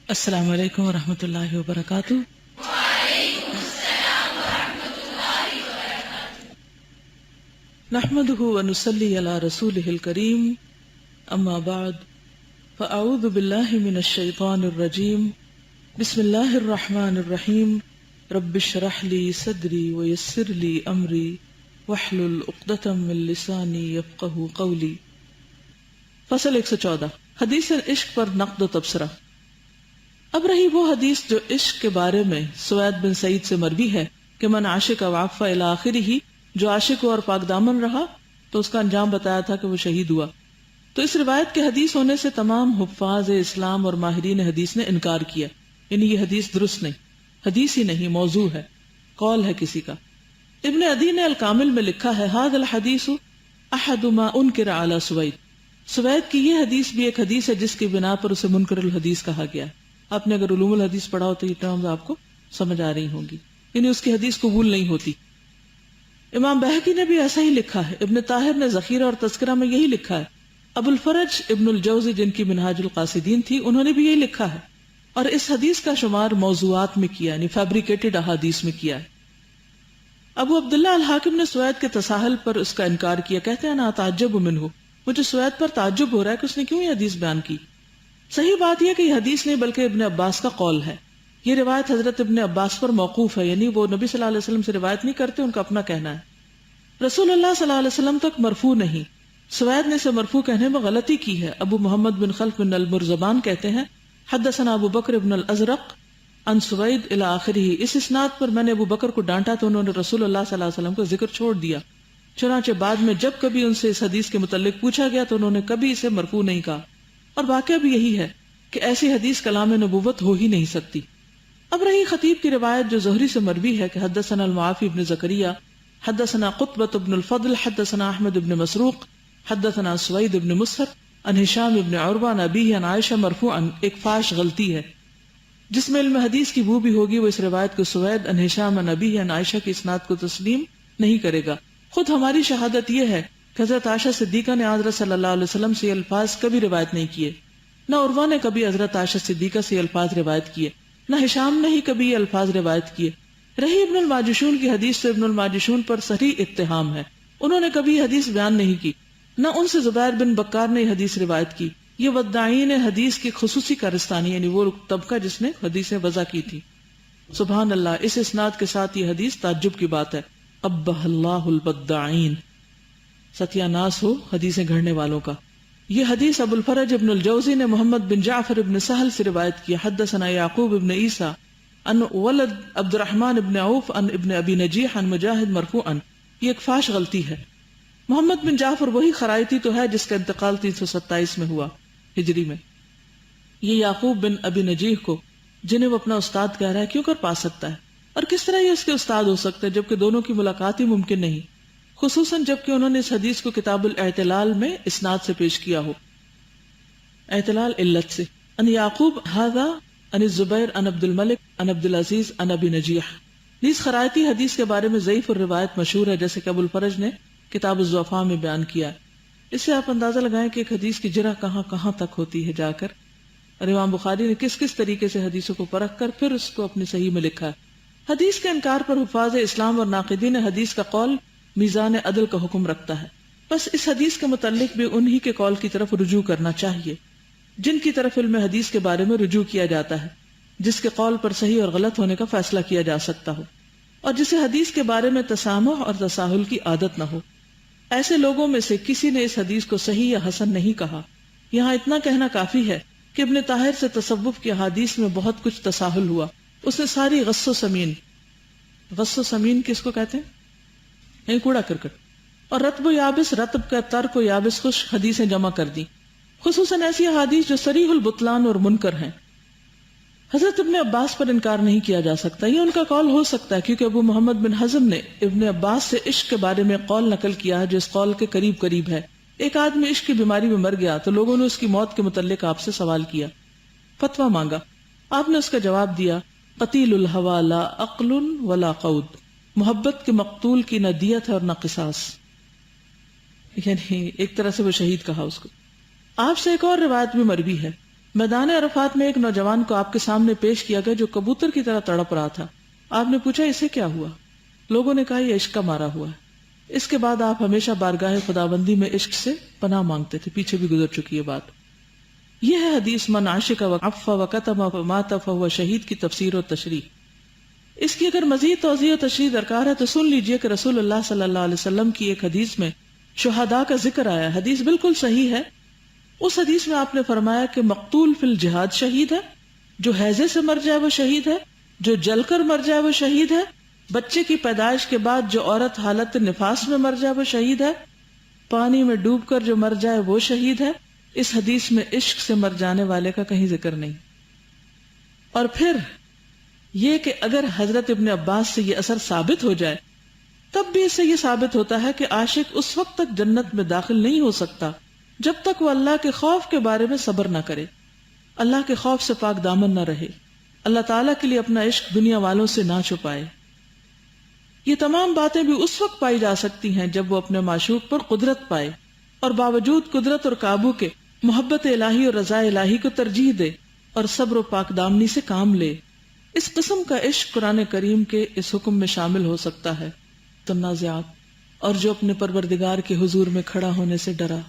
السلام علیکم ورحمۃ اللہ وبرکاتہ۔ نحمده ونصلي على رسوله الكريم، اما بعد فاعوذ باللہ من الشیطان الرجیم، بسم اللہ الرحمن الرحیم، رب اشرح لي صدری ويسر لي امری واحلل عقدۃ من لسانی یفقهوا قولی۔ فصل 114، حدیث عشق پر نقد و تبصرہ۔ اب رہی وہ حدیث جو عشق کے بارے میں سوید بن سعید سے مروی ہے کہ من عاشق وعفا الی آخرہ، جو عاشق ہوا اور پاک دامن رہا تو اس کا انجام بتایا تھا کہ وہ شہید ہوا۔ تو اس روایت کے حدیث ہونے سے تمام حفاظ اسلام اور ماہرین حدیث نے انکار کیا، یعنی یہ حدیث درست نہیں، حدیث ہی نہیں، موضوع ہے، قول ہے کسی کا۔ ابن عدی نے الکامل میں لکھا ہے، ھذا الحدیث احد ما انکر علی سوید، سوید کی یہ حدیث بھی ایک حدیث ہے جس کی بنا پر اسے منکر الحدیث کہا گیا ہے۔ آپ نے اگر علوم الحدیث پڑھا ہو تو یہ ٹرمز آپ کو سمجھ آ رہی ہوں گی، یعنی اس کی حدیث قبول نہیں ہوتی۔ امام بہقی نے بھی ایسا ہی لکھا ہے، ابن طاہر نے ذخیرہ اور تذکرہ میں یہی لکھا ہے، ابو الفرج ابن الجوزی جن کی منہاج القاصدین تھی انہوں نے بھی یہی لکھا ہے، اور اس حدیث کا شمار موضوعات میں کیا، یعنی فیبریکیٹڈ احادیث میں کیا ہے۔ ابو عبداللہ الحاکم نے سوید کے تساہل پر اس کا انکار کیا، کہتے ہیں نا تعجب منہ، مجھے سوید پر تعجب ہو رہا ہے کہ اس نے کیوں یہ حدیث بیان کی۔ صحیح بات یہ کہ یہ حدیث نہیں بلکہ ابن عباس کا قول ہے۔ یہ روایت حضرت ابن عباس پر موقوف ہے، یعنی وہ نبی صلی اللہ علیہ وسلم سے روایت نہیں کرتے، ان کا اپنا کہنا ہے۔ رسول اللہ صلی اللہ علیہ وسلم تک مرفوع نہیں۔ سوید نے اسے مرفوع کہنے میں غلطی کی ہے۔ ابو محمد بن خلف بن المرزبان کہتے ہیں، حدثنا ابو بکر بن الازرق عن سوید الی آخرہ، اس اسناد پر میں نے ابو بکر کو ڈانٹا تو انہوں نے رسول اللہ صلی اللہ علیہ وسلم کو ذکر چھوڑ دیا، چنانچہ بعد میں جب کبھی ان سے اس حدیث کے متعلق پوچھا گیا تو انہوں نے کبھی اسے مرفوع نہیں کہا، اور واقعہ بھی یہی ہے کہ ایسی حدیث کلام نبوت ہو ہی نہیں سکتی۔ اب رہی خطیب کی روایت جو زہری سے مروی ہے کہ حدثنا المعافی بن زکریہ حدثنا قطبۃ بن الفضل حدثنا احمد بن مسروق حدثنا سوید بن مسہر عن ہشام بن عروہ عن ابیہ عن عائشہ مرفوعا، ایک فاش غلطی ہے۔ جس میں علم حدیث کی بو بھی ہوگی وہ اس روایت کو سوید عن ہشام عن ابیہ عن عائشہ کی اسناد کو تسلیم نہیں کرے گا۔ خود ہماری شہادت یہ ہے کہ حضرت عائشہ صدیقہ نے حضرت صلی اللہ علیہ وسلم سے یہ الفاظ کبھی روایت نہیں کیے، نہ عروہ نے کبھی حضرت عائشہ صدیقہ سے یہ الفاظ روایت کیے، نہ ہشام نے ہی کبھی یہ الفاظ روایت کیے۔ رہی ابن الماجشون کی حدیث تو ابن الماجشون پر صریح اتہام ہے، انہوں نے کبھی یہ حدیث بیان نہیں کی، نہ ان سے زبیر بن بکار نے یہ حدیث روایت کی۔ یہ وضاعین حدیث کی خصوصی کارستانی، یعنی وہ طبقہ جس نے حدیثیں وضع کی تھی۔ سبحان اللہ، اس اسناد کے ساتھ یہ حدیث تعجب کی بات ہے۔ قبح اللہ البداعین، ستیہ ناس ہو حدیثیں گھڑنے والوں کا۔ یہ حدیث ابو الفرج ابن الجوزی نے محمد بن جعفر ابن سہل سے روایت کی، حدثنا یعقوب ابن عیسیٰ ان ولد عبد الرحمن ابن عوف ان ابن ابی نجیح ان مجاہد مرفوعا، یہ ایک فاش غلطی ہے۔ محمد بن جعفر وہی خرائطی تو ہے جس کا انتقال 327 میں ہوا ہجری میں۔ یہ یعقوب بن ابی نجیح کو جنہیں وہ اپنا استاد کہہ رہا ہے کیوں کر پا سکتا ہے، اور کس طرح یہ اس کے استاد ہو سکتا ہے جبکہ دونوں کی ملاقات ہی ممکن نہیں، خصوصاً جبکہ انہوں نے اس حدیث کو کتاب الاعتلال میں اسناد سے پیش کیا ہو، اعتلال علت سے۔ ان یعقوب ھذا ان الزبیر ان عبد الملک ان عبد العزیز ان ابی نجیح۔ نیز خرائطی حدیث کے بارے میں ضعیف الروایت مشہور ہے، جیسے کہ ابو الفرج نے کتاب الضعفاء میں بیان کیا۔ اس سے آپ اندازہ لگائیں کہ ایک حدیث کی جرح کہاں کہاں تک ہوتی ہے جا کر، اور امام بخاری نے کس کس طریقے سے حدیثوں کو پرکھ کر پھر اس کو اپنی صحیح میں لکھا ہے۔ حدیث کے انکار پر حفاظ اسلام اور ناقدین حدیث کا قول میزان عدل کا حکم رکھتا ہے، بس اس حدیث کے متعلق بھی انہی کے قول کی طرف رجوع کرنا چاہیے جن کی طرف علم حدیث کے بارے میں رجوع کیا جاتا ہے، جس کے قول پر صحیح اور غلط ہونے کا فیصلہ کیا جا سکتا ہو، اور جسے حدیث کے بارے میں تسامح اور تساہل کی عادت نہ ہو۔ ایسے لوگوں میں سے کسی نے اس حدیث کو صحیح یا حسن نہیں کہا۔ یہاں اتنا کہنا کافی ہے کہ ابن طاہر سے تصوف کی احادیث میں بہت کچھ تساہل ہوا، اس نے ساری غص و سمین کس کو کہتے ہیں، یعنی کوڑا کرکٹ، اور رطب و یابس، رطب کا ترک و یابس خشک حدیثیں جمع کر دی، خصوصاً ایسی احادیث جو صریح البطلان اور منکر ہیں۔ حضرت ابن عباس پر انکار نہیں کیا جا سکتا، یہ ان کا قول ہو سکتا ہے کیونکہ ابو محمد بن حزم نے ابن عباس سے عشق کے بارے میں قول نقل کیا ہے جو اس قول کے قریب ہے۔ ایک آدمی عشق کی بیماری میں مر گیا تو لوگوں نے اس کی موت کے متعلق آپ سے سوال کیا، فتویٰ مانگا، آپ نے اس کا جواب دیا، قتیل الہوی لا عقل ولا قود، محبت کے مقتول کی نہ دیت ہے اور نہ قصاص، یعنی ایک طرح سے وہ شہید کہا اس کو۔ آپ سے ایک اور روایت بھی مروی ہے میدان عرفات میں ایک نوجوان کو آپ کے سامنے پیش کیا گیا جو کبوتر کی طرح تڑپ رہا تھا. آپ نے پوچھا اسے کیا ہوا؟ لوگوں نے کہا یہ عشق کا مارا ہوا ہے. اس کے بعد آپ ہمیشہ بارگاہ خداوندی میں عشق سے پناہ مانگتے تھے. پیچھے بھی گزر چکی ہے بات. یہ ہے حدیث من عاشق وعف وکتم ومات فہو شہید کی تفسیر و تشریح. اس کی اگر مزید توضیح و تشریح درکار ہے تو سن لیجئے کہ رسول اللہ صلی اللہ علیہ وسلم کی ایک حدیث میں شہداء کا ذکر آیا. حدیث بالکل صحیح ہے. اس حدیث میں آپ نے فرمایا کہ مقتول فی الجہاد شہید ہے، جو ہیضے سے مر جائے وہ شہید ہے، جو جل کر مر جائے وہ شہید ہے، بچے کی پیدائش کے بعد جو عورت حالت نفاس میں مر جائے وہ شہید ہے، پانی میں ڈوب کر جو مر جائے وہ شہید ہے. اس حدیث میں عشق سے مر جانے والے کا کہیں ذکر نہیں. اور پھر یہ کہ اگر حضرت ابن عباس سے یہ اثر ثابت ہو جائے تب بھی اس سے یہ ثابت ہوتا ہے کہ عاشق اس وقت تک جنت میں داخل نہیں ہو سکتا جب تک وہ اللہ کے خوف کے بارے میں صبر نہ کرے، اللہ کے خوف سے پاک دامن نہ رہے، اللہ تعالیٰ کے لیے اپنا عشق دنیا والوں سے نہ چھپائے. یہ تمام باتیں بھی اس وقت پائی جا سکتی ہیں جب وہ اپنے معشوق پر قدرت پائے اور باوجود قدرت اور قابو کے محبت الہی اور رضا الہی کو ترجیح دے اور صبر و پاک دامنی سے کام لے. اس قسم کا عشق قرآن کریم کے اس حکم میں شامل ہو سکتا ہے تنازعات. اور جو اپنے پروردگار کے حضور میں کھڑا ہونے سے ڈرا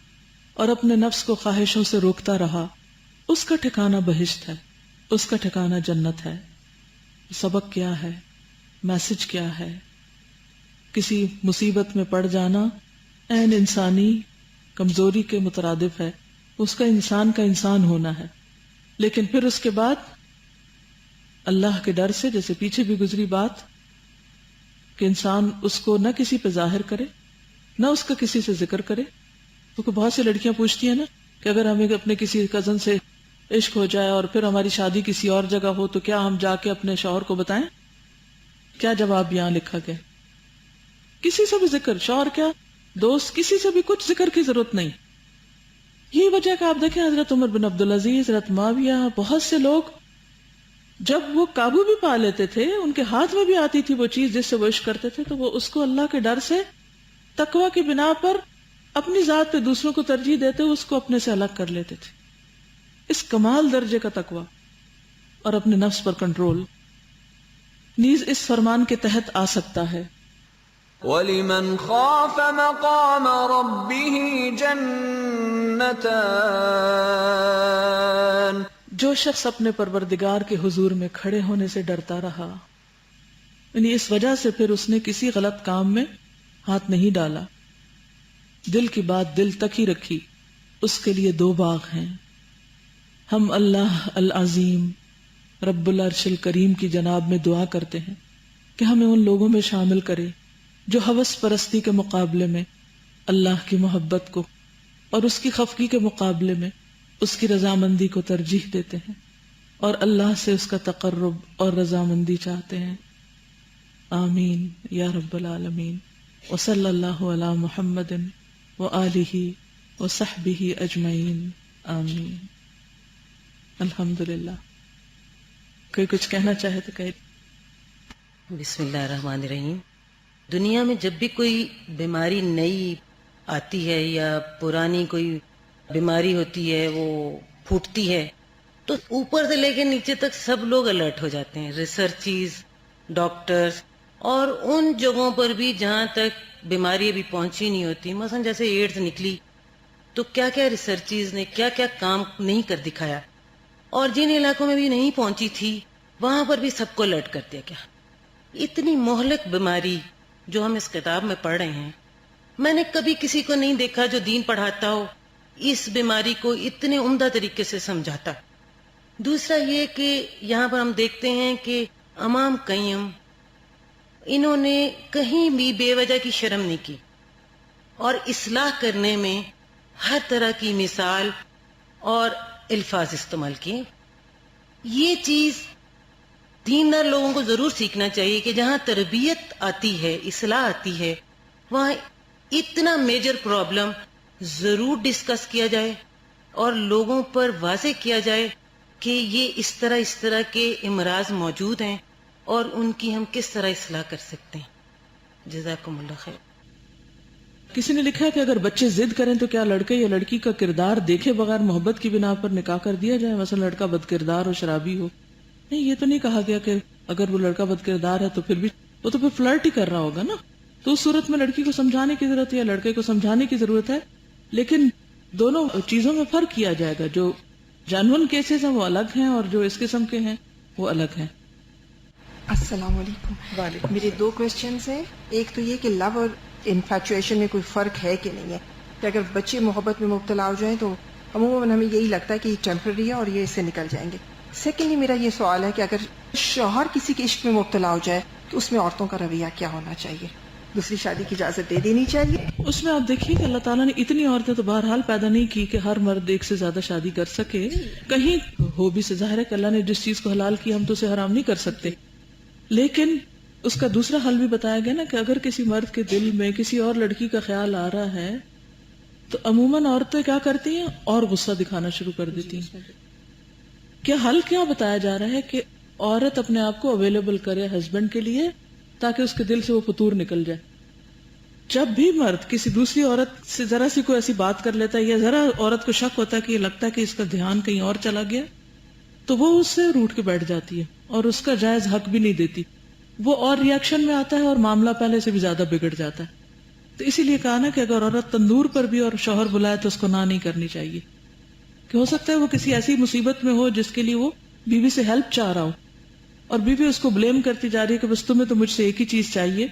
اور اپنے نفس کو خواہشوں سے روکتا رہا، اس کا ٹھکانہ بہشت ہے، اس کا ٹھکانہ جنت ہے. سبق کیا ہے؟ میسج کیا ہے؟ کسی مصیبت میں پڑ جانا عین انسانی کمزوری کے مترادف ہے، اس کا انسان ہونا ہے، لیکن پھر اس کے بعد اللہ کے ڈر سے، جیسے پیچھے بھی گزری بات کہ انسان اس کو نہ کسی پہ ظاہر کرے نہ اس کا کسی سے ذکر کرے. کیونکہ بہت سی لڑکیاں پوچھتی ہیں نا کہ اگر ہمیں اپنے کسی کزن سے عشق ہو جائے اور پھر ہماری شادی کسی اور جگہ ہو تو کیا ہم جا کے اپنے شوہر کو بتائیں؟ کیا جواب یہاں لکھا گیا؟ کسی سے بھی ذکر، شوہر کیا دوست، کسی سے بھی کچھ ذکر کی ضرورت نہیں. یہی وجہ کہ آپ دیکھیں حضرت عمر بن عبدالعزیز، حضرت معاویہ، بہت سے لوگ جب وہ قابو بھی پا لیتے تھے، ان کے ہاتھ میں بھی آتی تھی وہ چیز جس سے وہ عشق کرتے تھے، تو وہ اس کو اللہ کے ڈر سے تقوی کی بنا پر اپنی ذات پہ دوسروں کو ترجیح دیتے ہوئے اس کو اپنے سے الگ کر لیتے تھے. اس کمال درجے کا تقوی اور اپنے نفس پر کنٹرول نیز اس فرمان کے تحت آ سکتا ہے. وَلِمَنْ خَافَ مَقَامَ رَبِّهِ جَنَّتَانِ. جو شخص اپنے پروردگار کے حضور میں کھڑے ہونے سے ڈرتا رہا، یعنی اس وجہ سے پھر اس نے کسی غلط کام میں ہاتھ نہیں ڈالا، دل کی بات دل تک ہی رکھی، اس کے لیے 2 باغ ہیں. ہم اللہ العظیم رب العرش الکریم کی جناب میں دعا کرتے ہیں کہ ہمیں ان لوگوں میں شامل کرے جو ہوس پرستی کے مقابلے میں اللہ کی محبت کو اور اس کی خفگی کے مقابلے میں اس کی رضامندی کو ترجیح دیتے ہیں اور اللہ سے اس کا تقرب اور رضامندی چاہتے ہیں. آمین یا رب العالمین. وصلی اللہ علی محمد وآلہ وصحبہ اجمعین. آمین. الحمدللہ. کوئی کچھ کہنا چاہے تو کہے. بسم اللہ الرحمن الرحیم. دنیا میں جب بھی کوئی بیماری نئی آتی ہے یا پرانی کوئی بیماری ہوتی ہے وہ پھوٹتی ہے تو اوپر سے لے کے نیچے تک سب لوگ الرٹ ہو جاتے ہیں، ریسرچیز، ڈاکٹرز، اور ان جگہوں پر بھی جہاں تک بیماری ابھی پہنچی نہیں ہوتی، مثلا جیسے ایڈز نکلی تو کیا کیا ریسرچیز نے کیا کیا کام نہیں کر دکھایا، اور جن علاقوں میں بھی نہیں پہنچی تھی وہاں پر بھی سب کو الرٹ کر دیا گیا. اتنی مہلک بیماری جو ہم اس کتاب میں پڑھ رہے ہیں، میں نے کبھی کسی کو نہیں دیکھا جو دین پڑھاتا ہو اس بیماری کو اتنے عمدہ طریقے سے سمجھاتا. دوسرا یہ کہ یہاں پر ہم دیکھتے ہیں کہ امام قیم انہوں نے کہیں بھی بے وجہ کی شرم نہیں کی اور اصلاح کرنے میں ہر طرح کی مثال اور الفاظ استعمال کیے. یہ چیز دیندار لوگوں کو ضرور سیکھنا چاہیے کہ جہاں تربیت آتی ہے، اصلاح آتی ہے، وہاں اتنا میجر پرابلم ضرور ڈسکس کیا جائے اور لوگوں پر واضح کیا جائے کہ یہ اس طرح کے امراض موجود ہیں اور ان کی ہم کس طرح اصلاح کر سکتے ہیں. جزاکم اللہ خیر. کسی نے لکھا ہے کہ اگر بچے ضد کریں تو کیا لڑکے یا لڑکی کا کردار دیکھے بغیر محبت کی بنا پر نکاح کر دیا جائے؟ مثلا لڑکا بد کردار ہو، شرابی ہو. نہیں، یہ تو نہیں کہا گیا کہ اگر وہ لڑکا بد کردار ہے تو پھر بھی وہ تو پھر فلرٹ ہی کر رہا ہوگا نا. تو اس صورت میں لڑکی کو سمجھانے کی ضرورت ہے یا لڑکے کو سمجھانے کی ضرورت ہے، لیکن دونوں چیزوں میں فرق کیا جائے گا. جو جینون کیسز ہیں وہ الگ ہیں اور جو اس قسم کے ہیں وہ الگ ہیں. السلام علیکم. میرے 2 کویسچنز ہیں. ایک تو یہ کہ لو اور انفیچویشن میں کوئی فرق ہے کہ نہیں ہے، کہ اگر بچے محبت میں مبتلا ہو جائیں تو عموماً ہمیں یہی لگتا ہے کہ یہ ٹیمپرری ہے اور یہ اس سے نکل جائیں گے. سیکنڈلی میرا یہ سوال ہے کہ اگر شوہر کسی کے عشق میں مبتلا ہو جائے تو اس میں عورتوں کا رویہ کیا ہونا چاہیے؟ دوسری شادی کی اجازت دے دینی چاہیے؟ اس میں آپ دیکھیے کہ اللہ تعالیٰ نے اتنی عورتیں تو بہرحال پیدا نہیں کی کہ ہر مرد ایک سے زیادہ شادی کر سکے. کہیں ہو بھی سے ظاہر ہے کہ اللہ نے جس چیز کو حلال کی ہم تو اسے حرام نہیں کر سکتے، لیکن اس کا دوسرا حل بھی بتایا گیا نا کہ اگر کسی مرد کے دل میں کسی اور لڑکی کا خیال آ رہا ہے تو عموماً عورتیں کیا کرتی ہیں اور غصہ دکھانا شروع کر دیتی ہیں. کیا حل کیا بتایا جا رہا ہے کہ عورت اپنے آپ کو اویلیبل کرے ہسبینڈ کے لیے تاکہ اس کے دل سے وہ فطور نکل جائے. جب بھی مرد کسی دوسری عورت سے ذرا سی کوئی ایسی بات کر لیتا ہے یا ذرا عورت کو شک ہوتا ہے کہ یہ لگتا ہے کہ اس کا دھیان کہیں اور چلا گیا تو وہ اس سے روٹ کے بیٹھ جاتی ہے اور اس کا جائز حق بھی نہیں دیتی. وہ اور ریاکشن میں آتا ہے اور معاملہ پہلے سے بھی زیادہ بگڑ جاتا ہے. تو اسی لیے کہا نا کہ اگر عورت تندور پر بھی اور شوہر بلائے تو اس کو نہ نہیں کرنی چاہیے، کہ ہو سکتا ہے وہ کسی ایسی مصیبت میں ہو جس کے لیے وہ بیوی سے ہیلپ چاہ رہا ہو اور بیوی اس کو بلیم کرتی جا رہی ہے کہ بس تمہیں تو مجھ سے ایک ہی چیز چاہیے.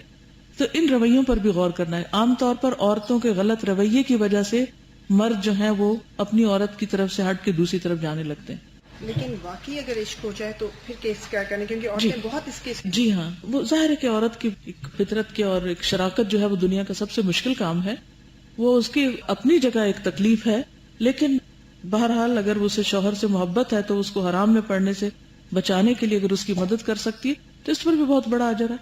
تو ان رویوں پر بھی غور کرنا ہے. عام طور پر عورتوں کے غلط رویے کی وجہ سے مرد جو ہیں وہ اپنی عورت کی طرف سے ہٹ کے دوسری طرف جانے لگتے ہیں. لیکن واقعی اگر عشق ہو جائے تو پھر کیس کیا کرنے؟ کیونکہ عورتیں بہت اس کیس. جی ہاں، وہ ظاہر ہے کہ عورت کی ایک فطرت کی اور ایک شراکت جو ہے وہ دنیا کا سب سے مشکل کام ہے. وہ اس کی اپنی جگہ ایک تکلیف ہے، لیکن بہرحال اگر اسے شوہر سے محبت ہے تو اس کو حرام میں پڑنے سے بچانے کے لیے اگر اس کی مدد کر سکتی ہے تو اس پر بھی بہت بڑا اجر ہے.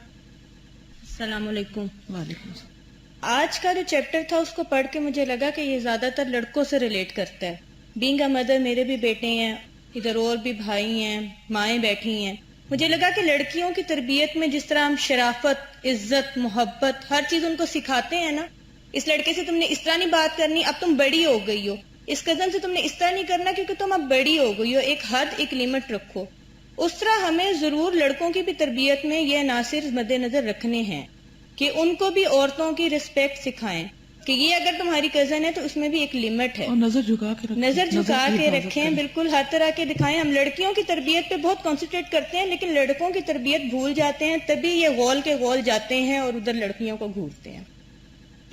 السلام علیکم. وعلیکم السلام. آج کا جو چیپٹر تھا اس کو پڑھ کے مجھے لگا کہ یہ زیادہ تر لڑکوں سے ریلیٹ کرتا ہے. بینگ اے مدر، میرے بھی بیٹے ہیں، ادھر اور بھی بھائی ہیں، مائیں بیٹھی ہیں. مجھے لگا کہ لڑکیوں کی تربیت میں جس طرح ہم شرافت، عزت، محبت ہر چیز ان کو سکھاتے ہیں نا، اس لڑکے سے تم نے اس طرح نہیں بات کرنی، اب تم بڑی ہو گئی ہو، اس کزن سے تم نے اس طرح نہیں کرنا کیونکہ تم اب بڑی ہو گئی ہو، ایک حد، ایک لیمٹ رکھو. اس طرح ہمیں ضرور لڑکوں کی بھی تربیت میں یہ عناصر مد نظر رکھنے ہیں کہ ان کو بھی عورتوں کی رسپیکٹ سکھائیں کہ یہ اگر تمہاری کزن ہے تو اس میں بھی ایک لیمٹ ہے. اور نظر جھکا کے رکھیں، بالکل ہر طرح کے دکھائیں. ہم لڑکیوں کی تربیت پہ بہت کانسنٹریٹ کرتے ہیں لیکن لڑکوں کی تربیت بھول جاتے ہیں، تبھی یہ غول کے غول جاتے ہیں اور ادھر لڑکیوں کو گھورتے ہیں.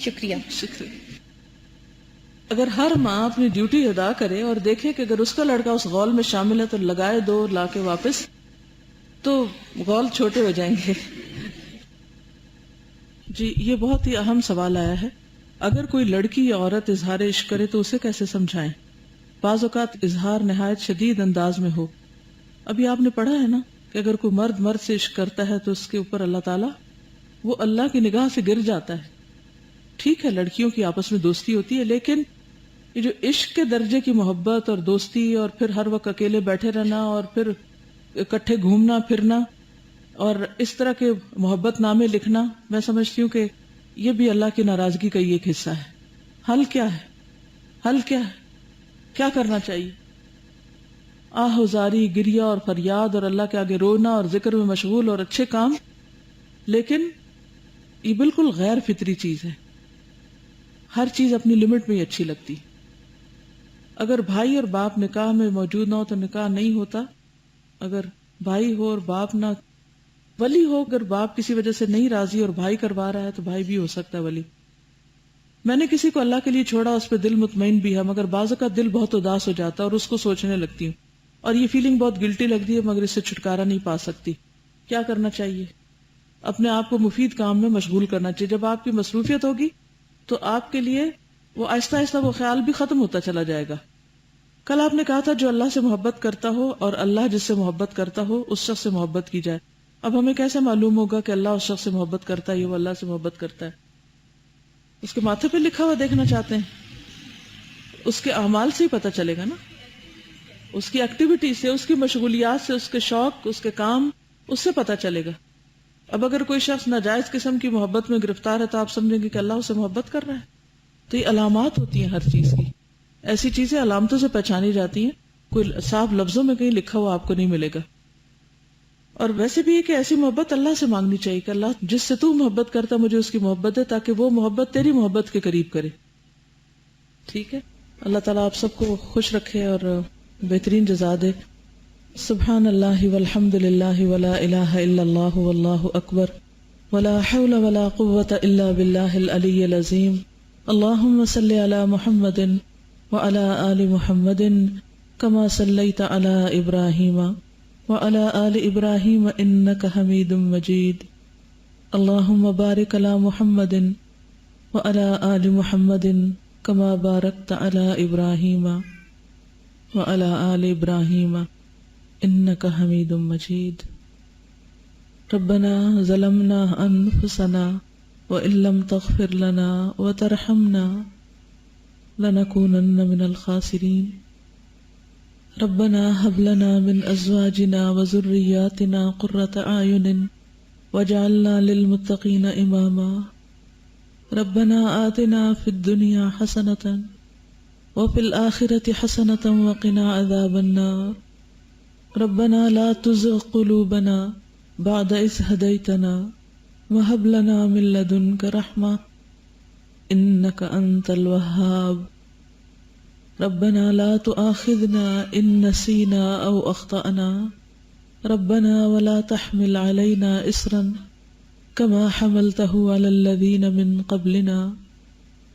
شکریہ. اگر ہر ماں اپنی ڈیوٹی ادا کرے اور دیکھے کہ اگر اس کا لڑکا اس غول میں شامل ہے تو لگائے دو لا کے واپس، تو غول چھوٹے ہو جائیں گے. جی، یہ بہت ہی اہم سوال آیا ہے. اگر کوئی لڑکی یا عورت اظہار عشق کرے تو اسے کیسے سمجھائیں؟ بعض اوقات اظہار نہایت شدید انداز میں ہو. ابھی آپ نے پڑھا ہے نا کہ اگر کوئی مرد سے عشق کرتا ہے تو اس کے اوپر اللہ تعالیٰ وہ اللہ کی نگاہ سے گر جاتا ہے. ٹھیک ہے، لڑکیوں کی آپس میں دوستی ہوتی ہے، لیکن یہ جو عشق کے درجے کی محبت اور دوستی اور پھر ہر وقت اکیلے بیٹھے رہنا اور پھر اکٹھے گھومنا پھرنا اور اس طرح کے محبت نامے لکھنا، میں سمجھتی ہوں کہ یہ بھی اللہ کی ناراضگی کا ایک حصہ ہے. حل کیا ہے؟ کیا کرنا چاہیے؟ آہوزاری، گریہ اور فریاد اور اللہ کے آگے رونا اور ذکر میں مشغول اور اچھے کام، لیکن یہ بالکل غیر فطری چیز ہے. ہر چیز اپنی لمٹ میں ہی اچھی لگتی. اگر بھائی اور باپ نکاح میں موجود نہ ہو تو نکاح نہیں ہوتا. اگر بھائی ہو اور باپ نہ، ولی ہو، اگر باپ کسی وجہ سے نہیں راضی اور بھائی کروا رہا ہے تو بھائی بھی ہو سکتا ہے ولی. میں نے کسی کو اللہ کے لیے چھوڑا، اس پہ دل مطمئن بھی ہے، مگر بعض کا دل بہت اداس ہو جاتا ہے اور اس کو سوچنے لگتی ہوں اور یہ فیلنگ بہت گلٹی لگتی ہے، مگر اس سے چھٹکارا نہیں پا سکتی. کیا کرنا چاہیے؟ اپنے آپ کو مفید کام میں مشغول کرنا چاہیے. جب آپ کی مصروفیت ہوگی تو آپ کے لیے وہ آہستہ آہستہ وہ خیال بھی ختم ہوتا چلا جائے گا. کل آپ نے کہا تھا جو اللہ سے محبت کرتا ہو اور اللہ جس سے محبت کرتا ہو اس شخص سے محبت کی جائے. اب ہمیں کیسے معلوم ہوگا کہ اللہ اس شخص سے محبت کرتا ہے یا وہ اللہ سے محبت کرتا ہے؟ اس کے ماتھے پہ لکھا ہوا دیکھنا چاہتے ہیں؟ اس کے اعمال سے ہی پتہ چلے گا نا، اس کی ایکٹیویٹی سے، اس کی مشغولیات سے، اس کے شوق، اس کے کام، اس سے پتہ چلے گا. اب اگر کوئی شخص ناجائز قسم کی محبت میں گرفتار ہے تو آپ سمجھیں گے کہ اللہ اسے محبت کر رہا ہے. تو یہ علامات ہوتی ہیں ہر چیز کی. ایسی چیزیں علامتوں سے پہچانی جاتی ہیں، کوئی صاف لفظوں میں کہیں لکھا ہوا آپ کو نہیں ملے گا. اور ویسے بھی یہ کہ ایسی محبت اللہ سے مانگنی چاہیے کہ اللہ جس سے تو محبت کرتا مجھے اس کی محبت ہے، تاکہ وہ محبت تیری محبت کے قریب کرے. ٹھیک ہے، اللہ تعالیٰ آپ سب کو خوش رکھے اور بہترین جزا دے. سبحان اللہ والحمد للہ ولا الہ الا اللہ واللہ اکبر ولا حول ولا قوة الا باللہ العلی العظیم. اللہم صل علی محمد وعلی آل محمد کما صلیت علی ابراہیم وعلی آل ابراہیم انک حمید مجید. اللہم بارک علی محمد وعلی آل محمد کما بارکت علی ابراہیم وعلی آل ابراہیم انک حمید مجید. ربنا ظلمنا انفسنا وان لم تغفر لنا وترحمنا لنكونن من الخاسرین. ربنا هب لنا من ازواجنا وذرياتنا قرة اعین واجعلنا للمتقین اماما. ربنا آتنا في الدنيا حسنة وفي الآخرة حسنة وقنا عذاب النار. ربنا لا تزغ قلوبنا بعد إذ هديتنا وهب لنا من لدنك رحمة إنك أنت الوهاب. ربنا لا تؤاخذنا إن نسينا أو أخطأنا. ربنا ولا تحمل علينا إصرا كما حملته على الذين من قبلنا.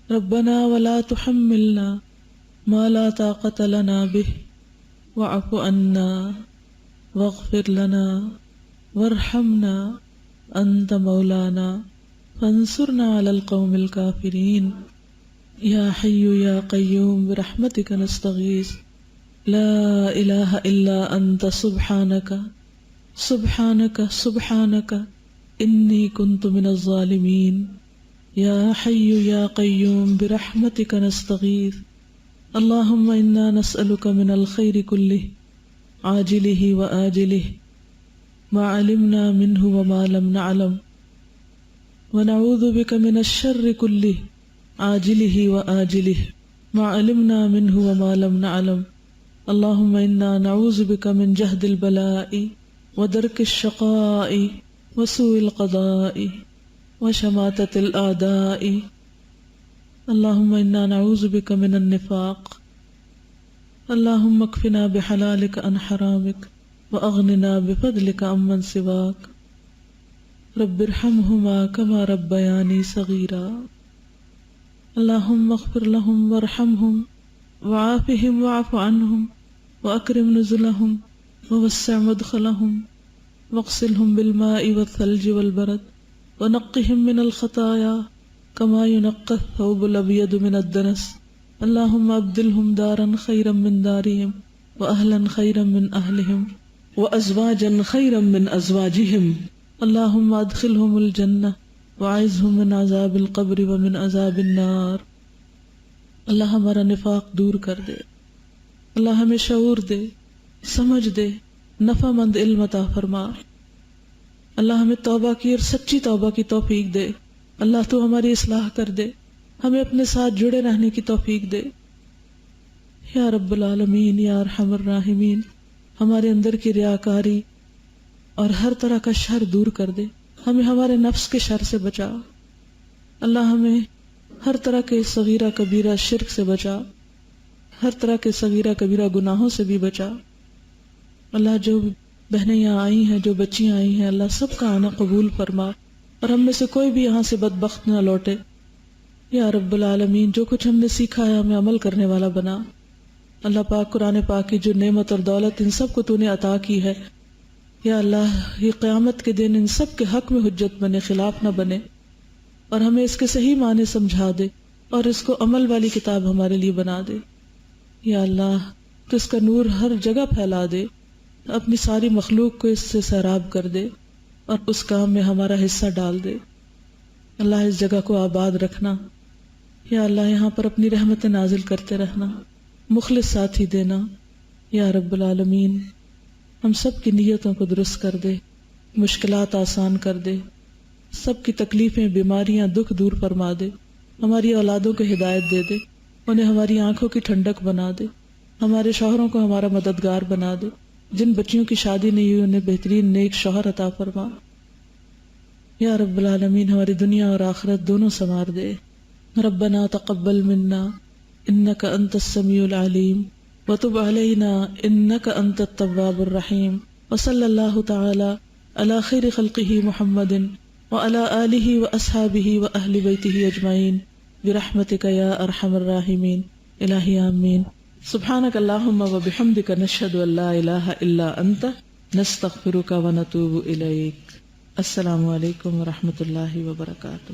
ربنا ولا تحملنا ما لا طاقة لنا به واعف عنا واغفر لنا وارحمنا انت مولانا فانصرنا على القوم الكافرين. یا حی یا قیوم برحمتک نستغیث لا الہ الا انت سبحانک سبحانک سبحانک انی کنت من الظالمین. یا حی یا قیوم برحمتک نستغیث اللہم انا نسألک من الخیر کلہ عاجلہ وآجلہ ما علمنا منہ وما لم نعلم ونعوذ بک من الشر کلہ عاجلہ وآجلہ ما علمنا منہ وما لم نعلم. اللہم انا نعوذ بک من جہد البلاء ودرک الشقاء وسوء القضاء وشماتة الأعداء. اللہم انا نعوذ بک من النفاق. اللہم اکفنا بحلالک عن حرامک واغننا بفضلک عمن سواک. رب ارحمہما کما ربیانی صغیرا. اللہم اغفر لهم وارحمهم وعافهم واعف عنهم واکرم نزلهم ووسع مدخلهم واغسلهم بالماء والثلج والبرد ونقهم من الخطايا كما ينقى الثوب الأبيض من الدنس. اللهم ابدلهم دارا خيرا من دارهم واهلا خيرا من اهلهم وازواجا خيرا من ازواجهم. اللهم ادخلهم الجنة وعزهم من عذاب القبر ومن عذاب النار. اللہ ہمارا نفاق دور کر دے، اللہ ہمیں شعور دے، سمجھ دے، نفع مند علم عطا فرما. اللہ ہمیں توبہ کی اور سچی توبہ کی توفیق دے. اللہ تو ہماری اصلاح کر دے، ہمیں اپنے ساتھ جڑے رہنے کی توفیق دے. یا رب العالمین یا ارحم الراحمین، ہمارے اندر کی ریاکاری اور ہر طرح کا شر دور کر دے. ہمیں ہمارے نفس کے شر سے بچا. اللہ ہمیں ہر طرح کے صغیرہ کبیرہ شرک سے بچا، ہر طرح کے صغیرہ کبیرہ گناہوں سے بھی بچا. اللہ جو بہنیں یہاں آئی ہیں، جو بچیاں آئی ہیں، اللہ سب کا آنا قبول فرما اور ہم میں سے کوئی بھی یہاں سے بدبخت نہ لوٹے. یا رب العالمین، جو کچھ ہم نے سیکھا ہے ہمیں عمل کرنے والا بنا. اللہ پاک قرآن پاک کی جو نعمت اور دولت ان سب کو تو نے عطا کی ہے، یا اللہ یہ قیامت کے دن ان سب کے حق میں حجت بنے، خلاف نہ بنے، اور ہمیں اس کے صحیح معنی سمجھا دے اور اس کو عمل والی کتاب ہمارے لیے بنا دے. یا اللہ تو اس کا نور ہر جگہ پھیلا دے، اپنی ساری مخلوق کو اس سے سیراب کر دے اور اس کام میں ہمارا حصہ ڈال دے. اللہ اس جگہ کو آباد رکھنا. یا اللہ یہاں پر اپنی رحمت نازل کرتے رہنا، مخلص ساتھی دینا. یا رب العالمین ہم سب کی نیتوں کو درست کر دے، مشکلات آسان کر دے، سب کی تکلیفیں، بیماریاں، دکھ دور فرما دے. ہماری اولادوں کو ہدایت دے دے، انہیں ہماری آنکھوں کی ٹھنڈک بنا دے، ہمارے شوہروں کو ہمارا مددگار بنا دے، جن بچیوں کی شادی نہیں ہوئی انہیں بہترین نیک شوہر عطا فرما۔ یا رب العالمین ہماری دنیا اور آخرت دونوں سنوار دے۔ ربنا تقبل منا انک انت السمیع العلیم وتب علینا انک انت التواب الرحیم، وصلی اللہ تعالی علی خیر خلقہ محمد وعلی آلہ واصحابہ واہل بیتہ اجمعین برحمتک یا ارحم الراحمین۔ الہی آمین۔ سبحانک اللہم وبحمدک نشہد ان لا الہ الا انت نستغفرک ونتوب الیک۔ السلام علیکم ورحمۃ اللہ وبرکاتہ۔